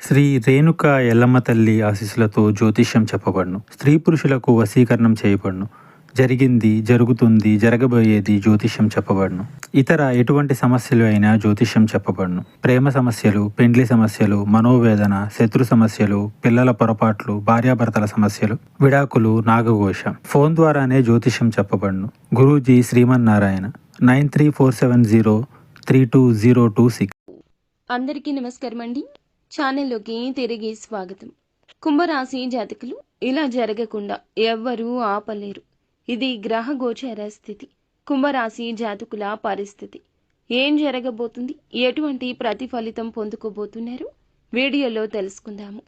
శ్రీ రేణుక ఎల్లమ్మ తల్లి ఆశీస్సులతో జ్యోతిష్యం చెప్పబడును. స్త్రీ పురుషులకు వశీకరణం చేయబడును. జరిగింది, జరుగుతుంది, జరగబోయేది జ్యోతిష్యం చెప్పబడును. ఇతర ఎటువంటి సమస్యలు అయినా జ్యోతిష్యం చెప్పబడును. ప్రేమ సమస్యలు, పెండ్లి సమస్యలు, మనోవేదన, శత్రు సమస్యలు, పిల్లల పొరపాట్లు, భార్యాభర్తల సమస్యలు, విడాకులు, నాగఘోష. ఫోన్ ద్వారానే జ్యోతిష్యం చెప్పబడును. గురూజీ శ్రీమన్నారాయణ 9347032026. అందరికీ నమస్కారం అండి. ఛానల్లోకి తిరిగి స్వాగతం. కుంభరాశి జాతకులు, ఇలా జరగకుండా ఎవ్వరూ ఆపలేరు. ఇది గ్రహ గోచర స్థితి. కుంభరాశి జాతకుల పరిస్థితి ఏం జరగబోతుంది, ఎటువంటి ప్రతిఫలితం పొందుకోబోతున్నారు వీడియోలో తెలుసుకుందాము.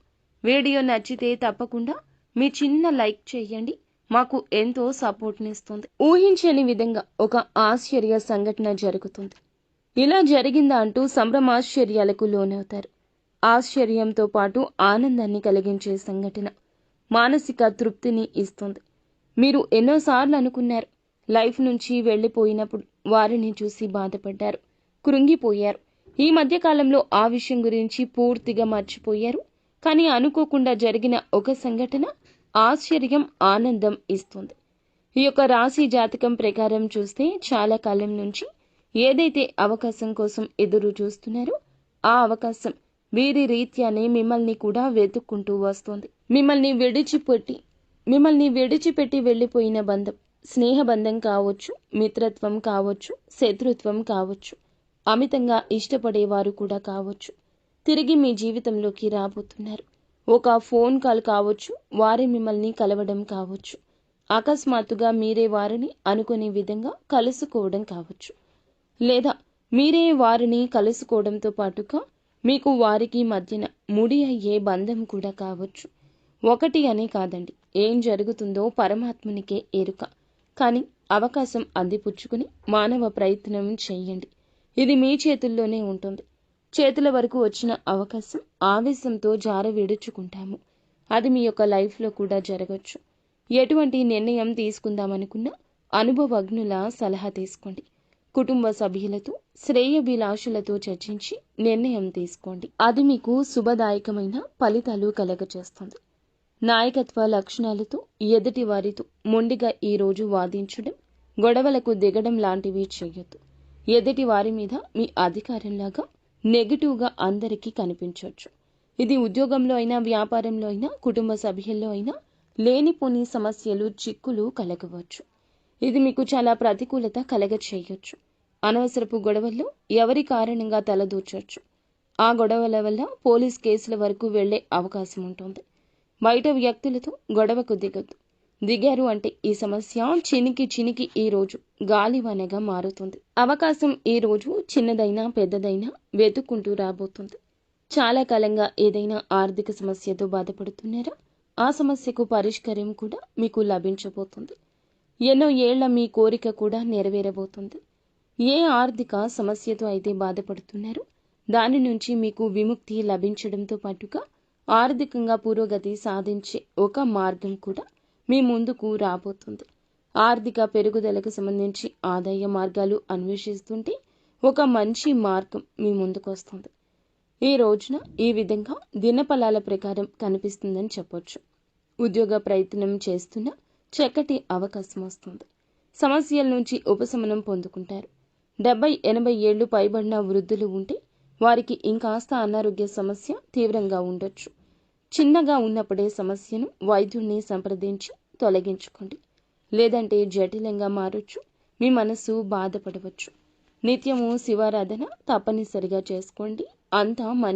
వీడియో నచ్చితే తప్పకుండా మీ చిన్న లైక్ చేయండి, మాకు ఎంతో సపోర్ట్నిస్తుంది. ఊహించని విధంగా ఒక ఆశ్చర్య సంఘటన జరుగుతుంది. ఇలా జరిగిందా అంటూ సంభ్రమాశ్చర్యాలకు లోనవుతారు. ఆశ్చర్యంతో పాటు ఆనందాన్ని కలిగించే సంఘటన మానసిక తృప్తిని ఇస్తుంది. మీరు ఎన్నోసార్లు అనుకున్నారు, లైఫ్ నుంచి వెళ్ళిపోయినప్పుడు వారిని చూసి బాధపడ్డారు, కృంగిపోయారు. ఈ మధ్యకాలంలో ఆ విషయం గురించి పూర్తిగా మర్చిపోయారు. కానీ అనుకోకుండా జరిగిన ఒక సంఘటన ఆశ్చర్యం, ఆనందం ఇస్తుంది. ఈ యొక్క రాశి జాతకం ప్రకారం చూస్తే చాలా కాలం నుంచి ఏదైతే అవకాశం కోసం ఎదురు చూస్తున్నారో ఆ అవకాశం వీరి రీత్యానే మిమ్మల్ని కూడా వెతుక్కుంటూ వస్తుంది. మిమ్మల్ని విడిచిపెట్టి వెళ్ళిపోయిన బంధం, స్నేహబంధం కావచ్చు, మిత్రత్వం కావచ్చు, శత్రుత్వం కావచ్చు, అమితంగా ఇష్టపడేవారు కూడా కావచ్చు, తిరిగి మీ జీవితంలోకి రాబోతున్నారు. ఒక ఫోన్ కాల్ కావచ్చు, వారి మిమ్మల్ని కలవడం కావచ్చు, అకస్మాత్తుగా మీరే వారిని అనుకునే విధంగా కలుసుకోవడం కావచ్చు, లేదా మీరే వారిని కలుసుకోవడంతో పాటుగా మీకు వారికి మధ్యన ముడి అయ్యే బంధం కూడా కావచ్చు. ఒకటి అని కాదండి, ఏం జరుగుతుందో పరమాత్మునికే ఎరుక. కానీ అవకాశం అందిపుచ్చుకుని మానవ ప్రయత్నం చెయ్యండి. ఇది మీ చేతుల్లోనే ఉంటుంది. చేతుల వరకు వచ్చిన అవకాశం ఆవేశంతో జార విడుచుకుంటాము. అది మీ యొక్క లైఫ్లో కూడా జరగచ్చు. ఎటువంటి నిర్ణయం తీసుకుందామనుకున్నా అనుభవజ్ఞుల సలహా తీసుకోండి. కుటుంబ సభ్యులతో, శ్రేయభిలాషులతో చర్చించి నిర్ణయం తీసుకోండి. అది మీకు శుభదాయకమైన ఫలితాలు కలగచేస్తుంది. నాయకత్వ లక్షణాలతో ఎదుటి వారితో మొండిగా ఈరోజు వాదించడం, గొడవలకు దిగడం లాంటివి చేయొద్దు. ఎదుటి వారి మీద మీ అధికారంలాగా నెగిటివ్గా అందరికీ కనిపించవచ్చు. ఇది ఉద్యోగంలో అయినా, వ్యాపారంలో అయినా, కుటుంబ సభ్యుల్లో అయినా లేనిపోని సమస్యలు, చిక్కులు కలగవచ్చు. ఇది మీకు చాలా ప్రతికూలత కలగచేయొచ్చు. అనవసరపు గొడవల్లో ఎవరి కారణంగా తలదూర్చొచ్చు. ఆ గొడవల వల్ల పోలీస్ కేసుల వరకు వెళ్లే అవకాశం ఉంటుంది. బయట వ్యక్తులతో గొడవకు దిగొద్దు. దిగారు అంటే ఈ సమస్య చినికి ఈ రోజు గాలివానగా మారుతుంది. అవకాశం ఈ రోజు చిన్నదైనా పెద్దదైనా వెతుక్కుంటూ రాబోతుంది. చాలా కాలంగా ఏదైనా ఆర్థిక సమస్యతో బాధపడుతున్నారా? ఆ సమస్యకు పరిష్కారం కూడా మీకు లభించబోతుంది. ఎన్నో ఏళ్ల మీ కోరిక కూడా నెరవేరబోతుంది. ఏ ఆర్థిక సమస్యతో అయితే బాధపడుతున్నారో దాని నుంచి మీకు విముక్తి లభించడంతో పాటుగా ఆర్థికంగా పురోగతి సాధించే ఒక మార్గం కూడా మీ ముందుకు రాబోతుంది. ఆర్థిక పెరుగుదలకు సంబంధించి ఆదాయ మార్గాలు అన్వేషిస్తుంటే ఒక మంచి మార్గం మీ ముందుకు వస్తుంది. ఈ రోజున ఈ విధంగా దినఫలాల ప్రకారం కనిపిస్తుందని చెప్పొచ్చు. ఉద్యోగ ప్రయత్నం చేస్తున్న చక్కటి అవకాశం వస్తుంది. సమస్యల నుంచి ఉపశమనం పొందుకుంటారు. 70-80 ఏళ్లు పైబడిన వృద్ధులు ఉంటే వారికి ఇంకాస్త అనారోగ్య సమస్య తీవ్రంగా ఉండొచ్చు. చిన్నగా ఉన్నప్పుడే సమస్యను వైద్యుడిని సంప్రదించి తొలగించుకోండి. లేదంటే జటిలంగా మారొచ్చు. మీ మనసు బాధపడవచ్చు. నిత్యము శివారాధన తప్పనిసరిగా చేసుకోండి. అంతా మంచి